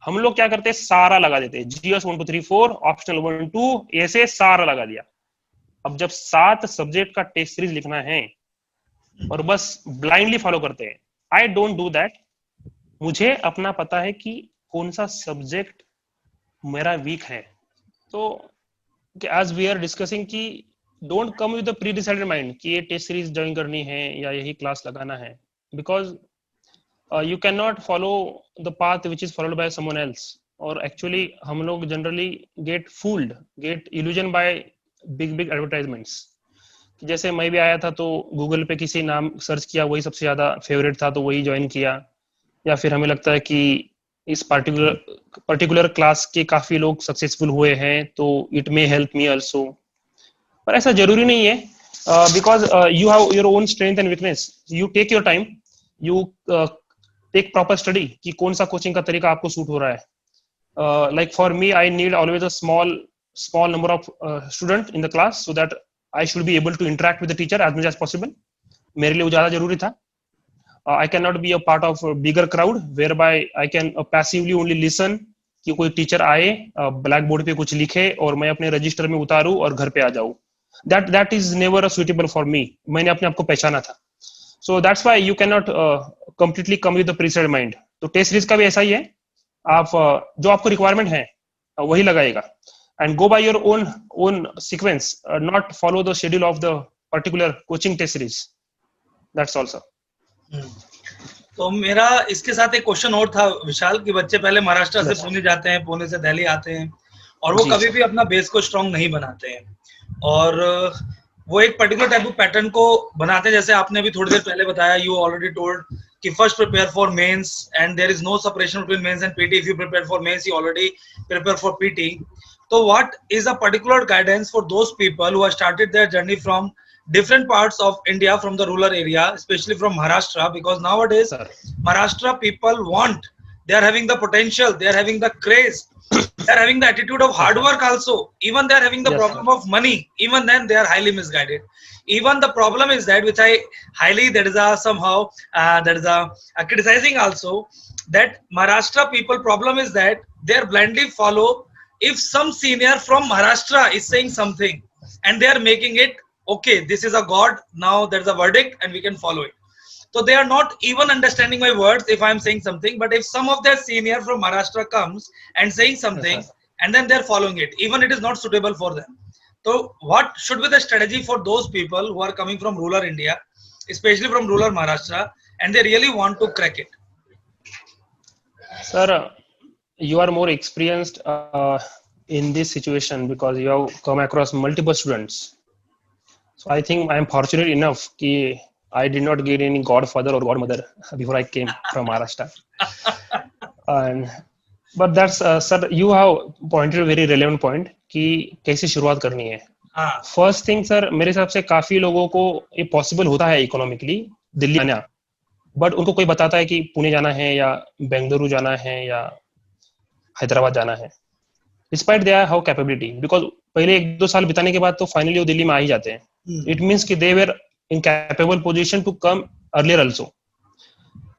हम लोग क्या करते हैं, सारा लगा देते हैं, जीएस 1 2 3 4, ऑप्शनल 1 2, ऐसे सारा लगा दिया। अब जब 7 सब्जेक्ट का टेस्ट सीरीज लिखना है और बस ब्लाइंडली फॉलो करते हैं, आई डोंट डू दैट। मुझे अपना पता है कि कौन सा सब्जेक्ट मेरा वीक है। तो एज वी आर डिस्कसिंग कि don't come with the pre decided mind कि ये टेस्ट सीरीज ज्वाइन करनी है या यही क्लास लगाना है, because you cannot follow the path which is followed by someone else, और actually हम लोग generally get fooled, get illusioned by big advertisements। जैसे मैं भी आया था तो गूगल पे किसी नाम सर्च किया, वही सबसे ज्यादा फेवरेट था तो वही ज्वाइन किया, या फिर हमें लगता है कि इस पर्टिकुलर क्लास के काफी लोग सक्सेसफुल हुए हैं तो it may help me also, पर ऐसा जरूरी नहीं है, because you have your own strength and weakness. You take your time, you take proper study कि कौन सा कोचिंग का तरीका आपको सूट हो रहा है। Like for me I need always a small number of student in the class so that I should be able to interact with the teacher as much as possible. मेरे लिए वो ज्यादा जरूरी था। I can not be a part of bigger crowd where by I can passively only listen कि कोई teacher आए, black board पे कुछ लिखे और मैं अपने रजिस्टर में उतारूं और घर पे आ जाऊं। That is never a suitable for me. मैंने अपने आप को पहचाना था। So that's why you cannot completely come with the preset mind। तो टेस्ट सीरीज का भी ऐसा ही है, आप जो आपको रिक्वायरमेंट है वही लगाएगा, and go by your own sequence, not follow the schedule of the particular coaching test series। That's all sir। तो मेरा इसके साथ एक क्वेश्चन और था विशाल, कि बच्चे पहले महाराष्ट्र से पुणे जाते हैं, पुणे से दिल्ली आते हैं, और वो कभी भी अपना बेस को स्ट्रांग नहीं बनाते हैं, और वो एक पर्टिकुलर टाइप ऑफ पैटर्न को बनाते हैं। जैसे आपने भी थोड़ी देर पहले बताया, यू ऑलरेडी टोल्ड कि first prepare for mains and there is no separation between mains and PT. If you prepare for mains, you already prepare for PT. तो what is a particular guidance for those people who have started their journey from different parts of India, from the rural area, especially from Maharashtra, because nowadays Maharashtra people want, they are having the potential, they are having the craze, they are having the attitude of hard work also, even they are having the problem of money, even then they are highly misguided. Even the problem is that, which I highly, that is a somehow that is a criticizing also, that Maharashtra people problem is that they are blindly follow if some senior from Maharashtra is saying something and they are making it okay, this is a god, now there's a verdict and we can follow it. So they are not even understanding my words if I am saying something, but if some of their senior from Maharashtra comes and saying something and then they're following it, even it is not suitable for them. So what should be the strategy for those people who are coming from rural India, especially from rural Maharashtra, and they really want to crack it? Sir, you are more experienced in this situation because you have come across multiple students. So I think I am fortunate enough that I did not get any godfather or godmother before I came from Maharashtra. And but that's sir, you have pointed a very relevant point कि कैसे शुरुआत करनी है. हाँ first thing sir, मेरे हिसाब से काफी लोगों को ये पॉसिबल होता है इकोनॉमिकली दिल्ली आना, बट उनको कोई बताता है कि पुणे जाना है या बेंगलुरु जाना है या हैदराबाद जाना है, despite they have capability, because पहले 1-2 साल बिताने के बाद तो फाइनली वो दिल्ली में आ ही जाते हैं. इट मीन्स कि they were in capable position to come earlier also.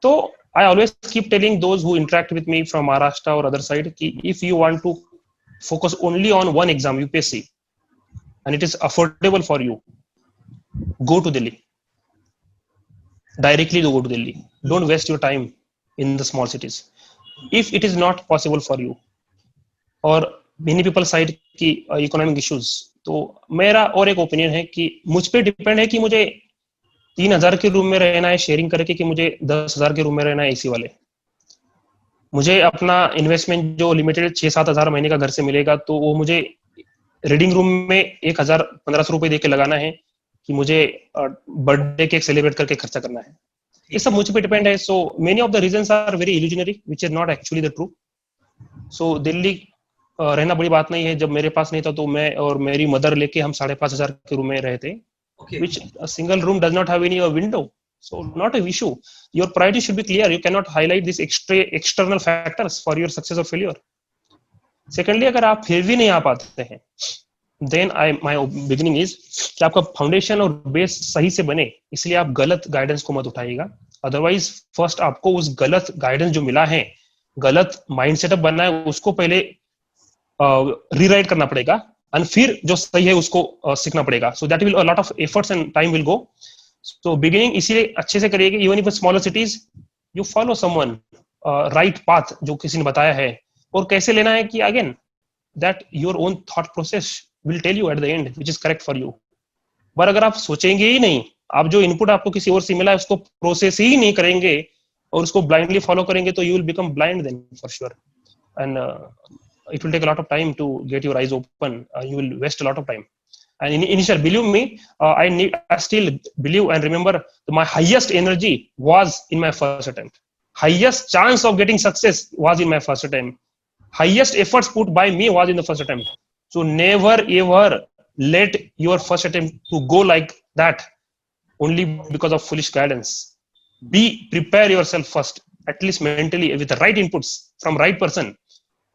तो I always keep telling those who interact with me from Maharashtra or other side कि if you want to focus only on one exam UPSC and it is affordable for you, go to Delhi. Directly go to Delhi. Don't waste your time in the small cities. If it is not possible for you or many people side की economic issues, तो मेरा और एक opinion है कि मुझ पे depend है कि मुझे 3,000 के रूम में रहना है शेयरिंग करके कि मुझे 10,000 के रूम में रहना है एसी वाले. मुझे अपना इन्वेस्टमेंट जो लिमिटेड 6-7 हजार महीने का घर से मिलेगा तो वो मुझे रीडिंग रूम में 1,000-1,500 रुपए दे के लगाना है कि मुझे बर्थडे केक सेलिब्रेट करके खर्चा करना है. ये सब मुझ पे डिपेंड है. So many of the reasons are very illusionary which is not actually the true. So Delhi रहना बड़ी बात नहीं है. जब मेरे पास नहीं था तो मैं और मेरी मदर लेके हम 5,500 के रूम में रहे थे. okay. Which a single room does not have any window, so not an issue. Your priority should be clear. You cannot highlight these external factors for your success or failure. Secondly, अगर आप फिर भी नहीं आ पाते हैं, then my beginning is कि आपका foundation और बेस सही से बने, इसलिए आप गलत गाइडेंस को मत उठाइएगा. अदरवाइज फर्स्ट आपको उस गलत गाइडेंस जो मिला है, गलत माइंड सेटअप बनना है, उसको पहले रीराइट करना पड़ेगा और फिर जो सही है उसको सीखना पड़ेगा. So that will a lot of efforts and time will go. So beginning इसीलिए अच्छे से करिए कि even if smaller cities you follow someone right path जो किसी ने बताया है. और कैसे लेना है कि again that your own thought process will tell you at the end which is correct for you. पर अगर आप सोचेंगे ही नहीं, आप जो इनपुट आपको किसी और से मिला है उसको प्रोसेस ही नहीं करेंगे और उसको ब्लाइंडली फॉलो करेंगे तो you will become blind then for sure. And it will take a lot of time to get your eyes open. You will waste a lot of time. And initially, believe me, I still believe and remember my highest energy was in my first attempt. Highest chance of getting success was in my first attempt. Highest efforts put by me was in the first attempt. So never ever let your first attempt to go like that only because of foolish guidance. Prepare yourself first, at least mentally, with the right inputs from right person.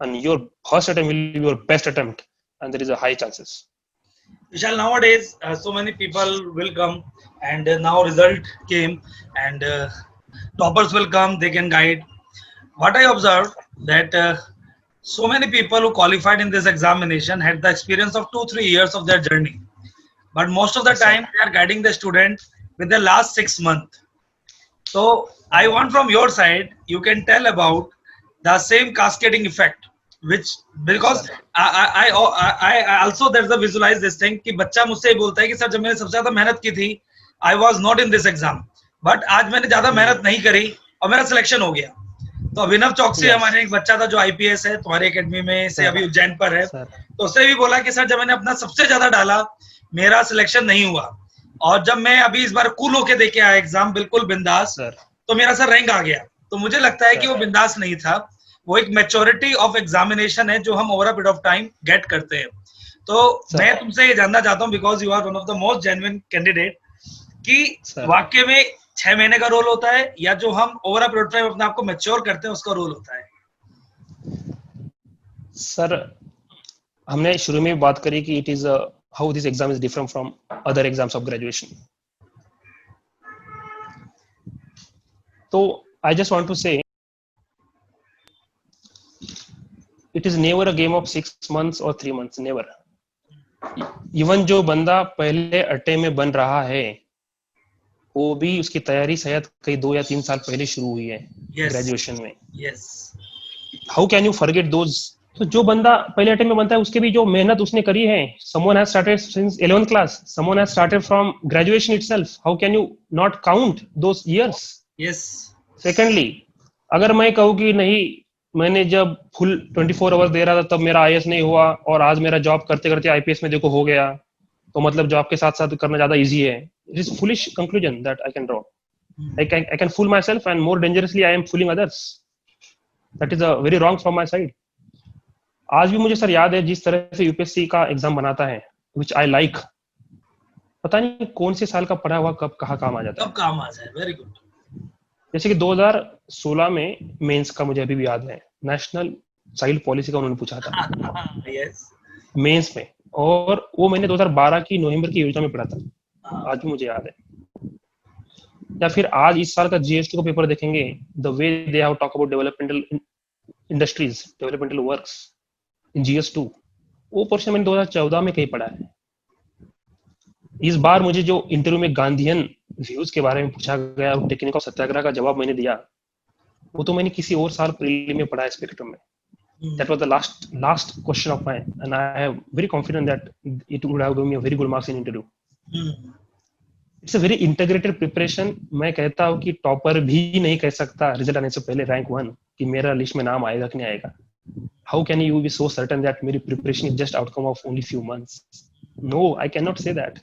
And your first attempt will be your best attempt, and there is a high chances. Vishal, nowadays so many people will come and now result came and toppers will come, they can guide. What I observed that so many people who qualified in this examination had the experience of 2-3 years of their journey, but most of the time they are guiding the student with the last 6 months. So I want from your side, you can tell about the same cascading effect, which because I also there's a visualize this thing कि बच्चा मुझसे बोलता है कि sir जब मैंने सबसे ज्यादा मेहनत की थी I was not in this exam, but आज मैंने ज्यादा मेहनत नहीं करी और मेरा सिलेक्शन हो गया. तो अभिनव चौकसी हमारे एक बच्चा था जो IPS है तुम्हारी एकेडमी में से अभी उज्जैन पर है, तो उसने भी बोला कि सर जब मैंने अपना सबसे ज्यादा डाला मेरा सिलेक्शन नहीं हुआ, और जब मैं अभी इस बार कूल होके देके आया एग्जाम बिल्कुल बिंदास, तो मेरा सर रैंक आ गया. तो मुझे लगता है कि वो बिंदास नहीं था, वो एक मैच्योरिटी ऑफ एग्जामिनेशन है जो हम over a period of time get करते हैं. तो मैं तुमसे ये जानना चाहता हूँ because you are one of the most genuine candidate कि वाकई में 6 महीने का रोल होता है या जो हम over a period of time अपने आप को मैच्योर करते हैं उसका रोल होता है. सर हमने शुरू में बात करी कि it is how this exam is different from other exams of graduation. तो आई जस्ट वांट टू से it is never a game of 6 months or 3 months, never. Even जो बंदा पहले अट्टे में बन रहा है वो भी उसकी तैयारी शायद कई 2 या 3 साल पहले शुरू हुई है ग्रेजुएशन में. How can you forget those? तो जो बंदा पहले अट्टे में बनता है उसके भी जो मेहनत उसने करी है, someone has started since 11th class, someone has started from graduation itself. How can you not count those years? Yes. Secondly, अगर मैं कहूँ कि नहीं मैंने जब फुल 24 आवर्स दे रहा था तब मेरा आईएएस नहीं हुआ, और आज मेरा जॉब करते करते आईपीएस में देखो हो गया, तो मतलब जॉब के साथ साथ करना ज्यादा इजी है. It is foolish conclusion that I can draw. I can fool myself, and more dangerously I am fooling others. That is a very wrong from my side. आज भी मुझे सर याद है जिस तरह से यूपीएससी का एग्जाम बनाता है, which I like. पता नहीं कौन से साल का पढ़ा हुआ कब कहाँ काम आ जाता है. कब काम आ जाए. Very good. जैसे कि 2016 में मेंस का मुझे अभी भी याद है, नेशनल चाइल्ड पॉलिसी का उन्होंने पूछा था यस. मेंस में, और वो मैंने 2012 की नवंबर की योजना में पढ़ा था. आज भी मुझे याद है. या फिर आज इस साल का जीएसटी का पेपर देखेंगे, the way they have talk about developmental industries, developmental works in GS two, वो पोर्शन मैंने 2014 में कहीं पढ़ा है. इस बार मुझे जो इंटरव्यू में गांधीयन व्यूज के बारे में पूछा गया, टेक्निक ऑफ सत्याग्रह का जवाब मैंने दिया, वो तो मैंने किसी और साल प्रीलिम में पढ़ा है स्पेक्ट्रम में. That was the last question of mine, and I am very confident that it would have given me a very good marks in interview. It's a very integrated preparation. मैं कहता हूँ कि topper भी नहीं कह सकता result आने से पहले रैंक 1 कि मेरा लिस्ट में नाम आएगा कि नहीं आएगा. How can you be so certain that मेरी preparation is just outcome of only few months? No, I cannot say that.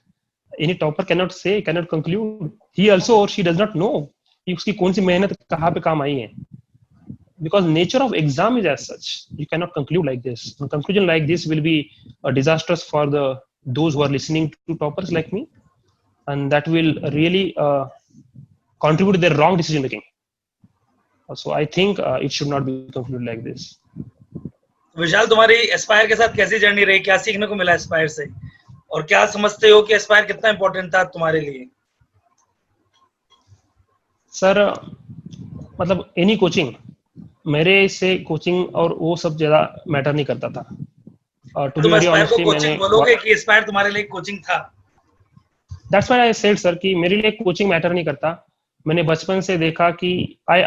Any topper cannot say, cannot conclude. He also or she does not know कि उसकी कौन सी मेहनत कहाँ पे काम आई है. Because nature of exam is as such, you cannot conclude like this. A conclusion like this will be disastrous for those who are listening to toppers like me, and that will really contribute to their wrong decision making. So I think it should not be concluded like this. विशाल, तुम्हारी Aspire के साथ कैसी journey रही? क्या सीखने को मिला Aspire से, और क्या समझते हो कि एस्पायर कितना इंपॉर्टेंट था तुम्हारे लिए? सर मतलब एनी कोचिंग, मेरे से कोचिंग और वो सब ज्यादा मैटर नहीं करता था. टू बी वेरी ऑनेस्टली मैंने बोलोगे कि एस्पायर तुम्हारे लिए कोचिंग था? That's why I said sir कि मेरे लिए कोचिंग मैटर नहीं करता. मैंने बचपन से देखा कि I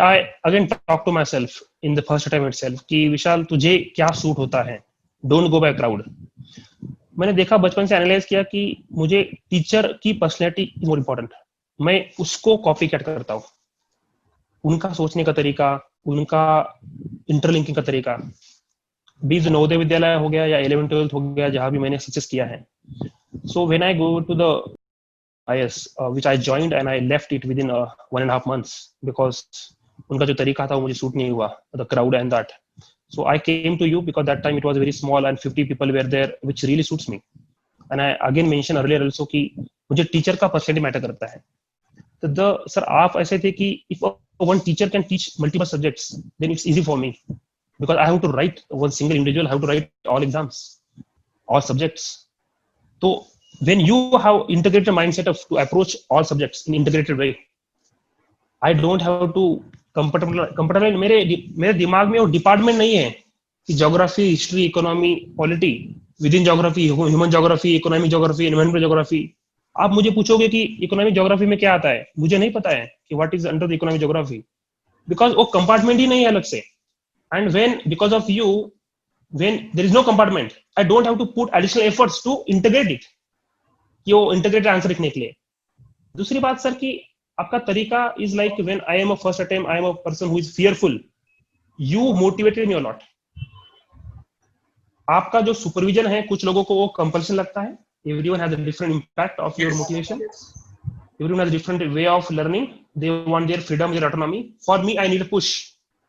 again talk to myself in the first time itself कि विशाल तुझे क्या सूट होता है, don't go by crowd. मैंने देखा, बचपन से एनालाइज किया कि मुझे टीचर की पर्सनैलिटी मोर इम्पोर्टेंट. मैं उसको कॉपी कैट करता हूँ, उनका सोचने का तरीका, उनका इंटरलिंकिंग का तरीका. बीज नवोदय विद्यालय हो गया या 11th-12th हो गया, जहां भी मैंने सक्सेस किया है. So when I go to the IS, which I joined and I left it within 1.5 months because उनका जो तरीका था वो मुझे सूट नहीं हुआ, the crowd and that. So I came to you because that time it was very small and 50 people were there, which really suits me. And I again mentioned earlier also कि मुझे teacher का personality matter करता है. तो sir आप ऐसे थे कि if one teacher can teach multiple subjects, then it's easy for me because I have to write, one single individual have to write all exams, all subjects. So when you have integrated mindset of to approach all subjects in integrated way, I don't have to comfortable मेरे दिमाग में वो department नहीं है कि geography, history, economy, polity, with in geography, human geography, economic geography, environmental geography. आप मुझे पूछोगे कि इकोनॉमिक ज्योग्राफी में क्या आता है, मुझे नहीं पता है कि what is under the economic geography, because वो कंपार्टमेंट ही नहीं है अलग से. And when because of you, when there is no compartment, I don't have to put additional efforts to integrate it, कि वो इंटीग्रेटेड आंसर लिखने के लिए. दूसरी बात सर कि आपका तरीका is like when I am a first attempt, I am a person who is fearful, you motivated me a lot. आपका जो सुपरविजन है, कुछ लोगों को वो कंपल्सन लगता है. Everyone has a different impact of your motivation. Everyone has a different way of learning. They want their freedom, their autonomy. For me, I need a push.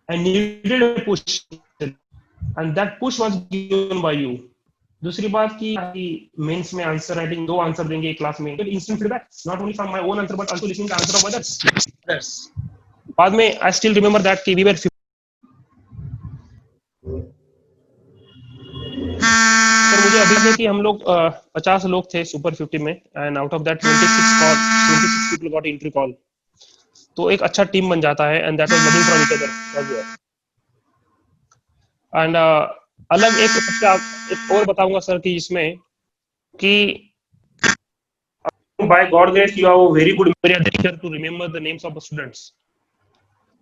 I needed a push, and that push was given by you. दूसरी बात कि mains में answer writing 2 answer देंगे class में, instant feedback, not only from my own answer but also listening to answer of others. बाद में I still remember that कि we were मुझे अभी से कि हम लोग 50 लोग थे सुपर 50 में, and out of that 26 people got entry call. तो एक अच्छा टीम बन जाता है, and that was learning from each other. And अलग एक और बताऊंगा सर कि इसमें कि by God grace you are very good teacher to remember the names of the students,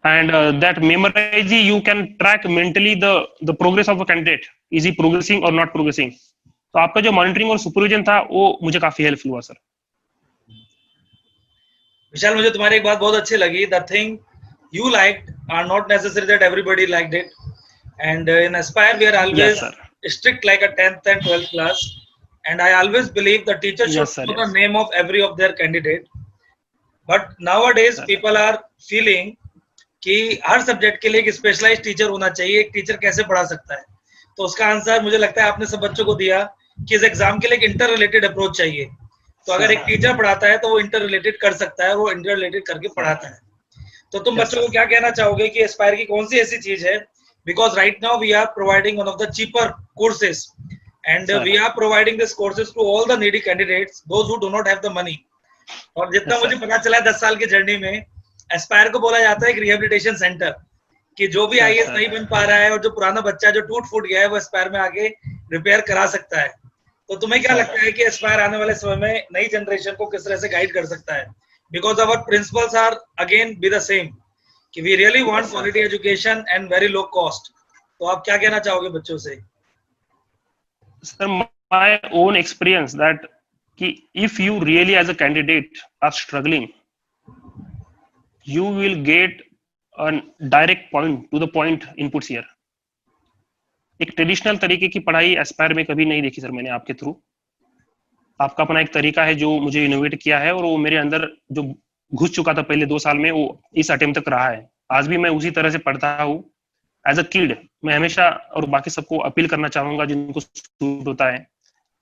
and that memorizing you can track mentally the progress of a candidate, is he progressing or not progressing. तो आपका जो monitoring और supervision था वो मुझे काफी helpful हुआ sir. विशाल, मुझे तुम्हारी एक बात बहुत अच्छी लगी. The thing you liked are not necessary that everybody liked it. And in Aspire, we are Yes, always sir. strict like a 10th and 12th class. And I always believe the teacher should Yes, sir. know the Yes. name of every of their candidate. But nowadays, Sir. people are feeling कि हर subject के लिए एक specialised teacher होना चाहिए, एक teacher कैसे पढ़ा सकता है। तो उसका आंसर मुझे लगता है आपने सब बच्चों को दिया कि इस एग्जाम के लिए एक इंटर रिलेटेड अप्रोच चाहिए। तो अगर एक टीचर पढ़ाता है तो वो इंटर रिलेटेड कर सकता है, वो इंटर रिलेटेड करके पढ़ाता है। तो तुम Yes, बच्चों को sir. क्या कहना चाहोगे कि एस्पायर की कौन सी ऐसी चीज है? Because right now we are providing one of the cheaper courses and Sir. We are providing this courses to all the needy candidates, those who do not have the money. और जितना Yes, मुझे sir. पता चला है 10 साल की journey में, Aspire को बोला जाता है एक रिहेबिलिटेशन सेंटर, कि जो भी Yes, आईएएस sir. नहीं बन पा रहा है और जो पुराना बच्चा जो टूट फूट गया है वो एस्पायर में आके रिपेयर करा सकता है। तो तुम्हें क्या Sir. लगता है कि एस्पायर आने वाले समय में नई जनरेशन को किस तरह से गाइड कर सकता है? Because our principles are again be the same कि we really want quality education and very low cost. तो आप क्या कहना चाहोगे बच्चों से? Sir, my own experience that if you really as a candidate are struggling, you will get a direct point to the point inputs here. एक traditional तरीके की पढ़ाई एस्पायर में कभी नहीं देखी सर मैंने आपके थ्रू। आपका अपना एक तरीका है जो मुझे इनोवेट किया है और वो मेरे अंदर जो घुस चुका था पहले 2 साल में, वो इस अटेम्प्ट तक रहा है। आज भी मैं उसी तरह से पढ़ता हूँ एज अ किड। मैं हमेशा और बाकी सबको अपील करना चाहूंगा जिनको सूट होता है,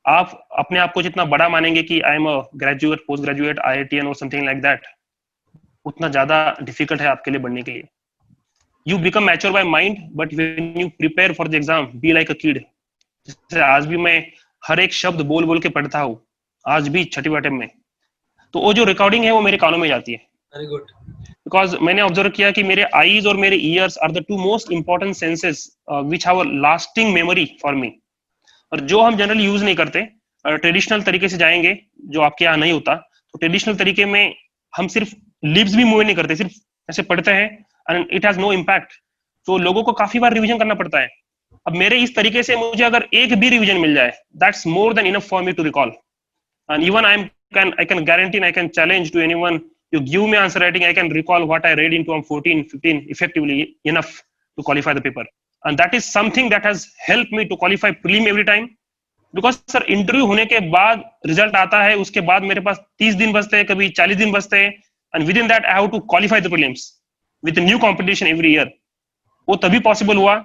आप अपने आप को जितना बड़ा मानेंगे कि I am a graduate, post graduate, IITian और समथिंग लाइक दैट, उतना ज्यादा डिफिकल्ट है आपके लिए बढ़ने के लिए। You become mature by mind, but when you prepare for the exam be like a kid. जैसे आज भी मैं हर एक शब्द बोल बोल के पढ़ता हूँ, आज भी छठी अटेम्प्ट में, तो वो जो रिकॉर्डिंग है वो मेरे कानों में जाती है। Very good. बिकॉज मैंने ऑब्जर्व किया कि मेरे आईज और मेरे ears are the 2 most important senses which have a lasting memory for me. और जो हम जनरली यूज नहीं करते, ट्रेडिशनल तरीके से जाएंगे जो आपके यहाँ नहीं होता, तो ट्रेडिशनल तरीके में हम सिर्फ लिप्स भी मूव नहीं करते, सिर्फ ऐसे पढ़ते हैं and it has no impact. तो लोगों को काफी बार रिवीजन करना पड़ता है। अब मेरे इस तरीके से मुझे अगर एक भी रिवीजन मिल जाए, that's more than enough for me to recall. And even I can guarantee, I can challenge to anyone, you give me answer writing, I can recall what I read into 14-15 effectively enough to qualify the paper. And that is something that has helped me to qualify prelim every time. Because sir, interview होने के बाद result आता है, उसके बाद मेरे पास 30 दिन बचते हैं, कभी 40 दिन बचते हैं, and within that I have to qualify the prelims with a new competition every year. वो तभी पॉसिबल हुआ।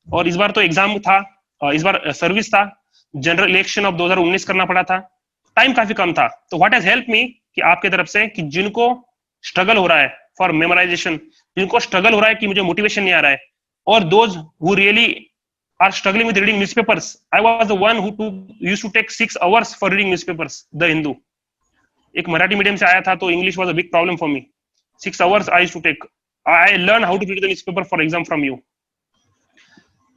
और इस बार तो एग्जाम था, इस बार सर्विस था, जनरल इलेक्शन ऑफ 2019 करना पड़ा था, टाइम काफी कम था। तो व्हाट हैज हेल्प मी कि आपके तरफ से कि जिनको स्ट्रगल हो रहा है फॉर मेमोराइजेशन, जिनको स्ट्रगल हो रहा है कि मुझे मोटिवेशन नहीं आ रहा है, और those who really are struggling with reading newspapers, I was the one who used to take 6 hours for reading newspapers, the Hindu. एक मराठी मीडियम से आया था तो English was a big problem for me. 6 hours I used to take, I learn how to read the newspaper for exam from you.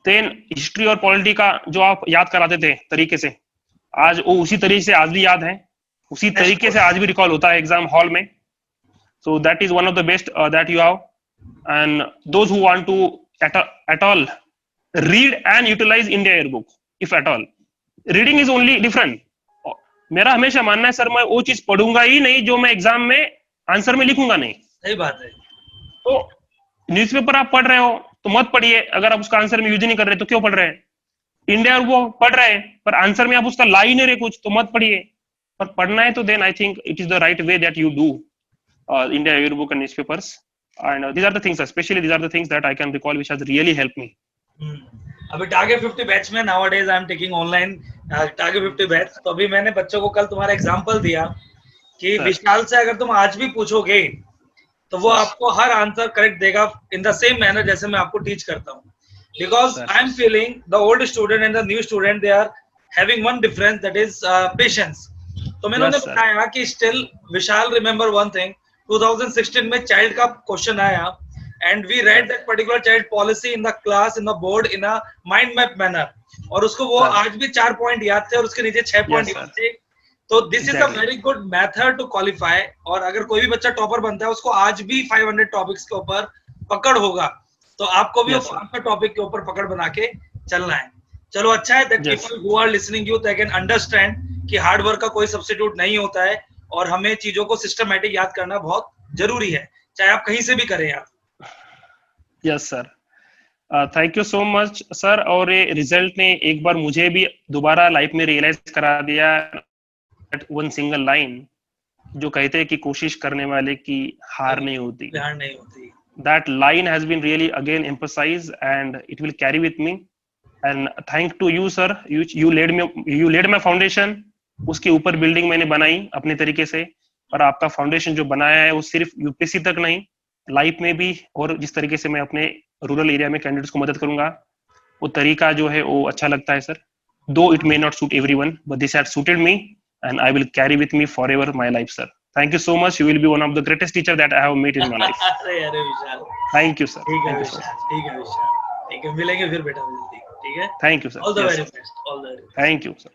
Then history और polity का जो आप याद कराते थे तरीके से, आज वो उसी तरीके से आज भी याद है, उसी तरीके से आज भी रिकॉल होता है एग्जाम हॉल में। So that is one of the best that you have. And those who want to at all read and utilize India yearbook, if at all, reading is only different. मेरा हमेशा मानना है sir, मैं वो चीज पढ़ूंगा ही नहीं जो मैं एग्जाम में आंसर में लिखूंगा नहीं। सही बात है। तो न्यूज़पेपर आप पढ़ रहे हो तो मत पढ़िए, अगर आप उसका आंसर में यूज नहीं कर रहे तो क्यों पढ़ रहे हैं। इंडिया वो पढ़ रहे हैं पर आंसर में आप उसका ला ही नहीं रहे कुछ, तो मत पढ़िए। पर पढ़ना है तो then I think it is the right way that you do India yearbook and newspapers, and these are the things, especially these are the things that I can recall which has really helped me. अभी target 50 batch में nowadays I am taking online target 50 batch. तो अभी मैंने बच्चों को कल तुम्हारा example दिया कि विशाल से अगर तुम आज भी पूछोगे तो वो आपको हर आंसर करेक्ट देगा इन द सेम मैनर जैसे मैं आपको टीच करता हूँ। Because I'm feeling the old student and the new student, they are having one difference, that is patience. तो मैंने उन्हें बताया कि still विशाल remember one thing, 2016 में child का क्वेश्चन आया and we read that particular child policy in the class, in the board, in a mind map manner, और उसको वो आज भी 4 पॉइंट याद थे और उसके नीचे 6 पॉइंट याद थे। तो this is a very good method to qualify. और अगर कोई भी बच्चा टॉपर बनता है उसको आज भी 500 टॉपिक्स के ऊपर पकड़ होगा, तो आपको भी आपका टॉपिक के ऊपर पकड़ बना के चलना है। चलो अच्छा है that people who are listening you they can understand कि हार्ड वर्क का कोई सब्स्टिट्यूट नहीं होता है और हमें चीजों को सिस्टमैटिक याद करना बहुत जरूरी है, चाहे आप कहीं से भी करें यार। Yes sir, thank you so much sir. और ये रिजल्ट ने एक बार मुझे भी दोबारा लाइफ में रियलाइज करा दिया वन सिंगल लाइन जो कहते हैं कि कोशिश करने वाले की हार नहीं होती। हार नहीं होती। That line has been really again emphasized and it will carry with me. And thank to you sir, you laid my foundation. उसके ऊपर बिल्डिंग मैंने बनाई अपने तरीके से, और आपका फाउंडेशन जो बनाया है वो सिर्फ यूपीएससी तक नहीं, लाइफ में भी, और जिस तरीके से मैं अपने रूरल एरिया में कैंडिडेट्स को मदद करूंगा वो तरीका जो है वो अच्छा लगता है सर। दो it may not suit everyone but this had suited me and I will carry with me forever my life sir. Thank you so much. You will be one of the greatest teacher that I have met in my life. अरे विशाल, Thank you sir. ठीक है Thank you so Vishal, much. ठीक है विशाल, ठीक है, मिलेंगे फिर बेटा जल्दी, ठीक है। Thank you sir. All the Yes, very sir. Best, all the very best. Thank you sir.